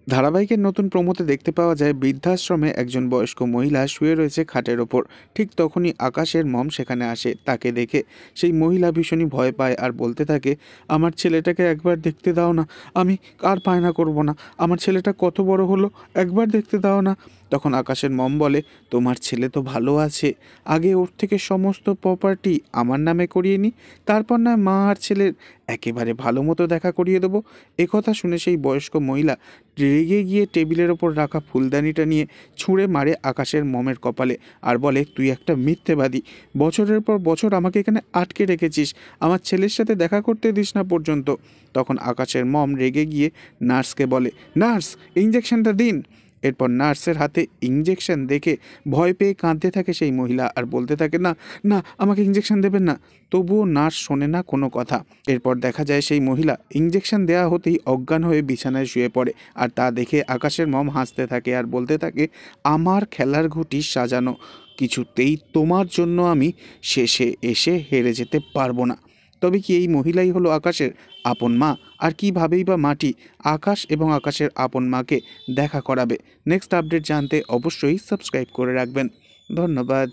ধারাবাহিকের নতুন প্রোমোতে দেখতে পাওয়া যায় বৃদ্ধাশ্রমে একজন বয়স্ক মহিলা শুয়ে রয়েছে খাটের ওপর। ঠিক তখনই আকাশের মম সেখানে আসে। তাকে দেখে সেই মহিলা ভীষণই ভয় পায় আর বলতে থাকে, আমার ছেলেটাকে একবার দেখতে দাও না, আমি আর বায়না করব না, আমার ছেলেটা কত বড় হলো, একবার দেখতে দাও না। তখন আকাশের মম বলে, তোমার ছেলে তো ভালো আছে, আগে ওর থেকে সমস্ত প্রপার্টি আমার নামে করিয়ে নি, তারপর নয় মা আর ছেলের একেবারে ভালো মতো দেখা করিয়ে দেবো। একথা শুনে সেই বয়স্ক মহিলা রেগে গিয়ে টেবিলের ওপর রাখা ফুলদানিটা নিয়ে ছুঁড়ে মারে আকাশের মমের কপালে আর বলে, তুই একটা মিথ্যেবাদী, বছরের পর বছর আমাকে এখানে আটকে রেখেছিস, আমার ছেলের সাথে দেখা করতে দিস না পর্যন্ত। তখন আকাশের মম রেগে গিয়ে নার্সকে বলে, নার্স, ইঞ্জেকশনটা দিন। এরপর নার্সের হাতে ইঞ্জেকশন দেখে ভয় পেয়ে কাঁদতে থাকে সেই মহিলা আর বলতে থাকে, না না, আমাকে ইঞ্জেকশন দেবেন না। তবুও নার্স শোনে না কোনো কথা। এরপর দেখা যায় সেই মহিলা ইঞ্জেকশন দেওয়া হতেই অজ্ঞান হয়ে বিছানায় শুয়ে পড়ে। আর তা দেখে আকাশের মম হাসতে থাকে আর বলতে থাকে, আমার খেলার ঘুঁটি সাজানো, কিছুতেই তোমার জন্য আমি শেষে এসে হেরে যেতে পারবো না। তবে কি এই মহিলাই হলো আকাশের আপন মা? আর কীভাবেই বা মাটি আকাশ এবং আকাশের আপন মাকে দেখা করাবে? নেক্সট আপডেট জানতে অবশ্যই সাবস্ক্রাইব করে রাখবেন। ধন্যবাদ।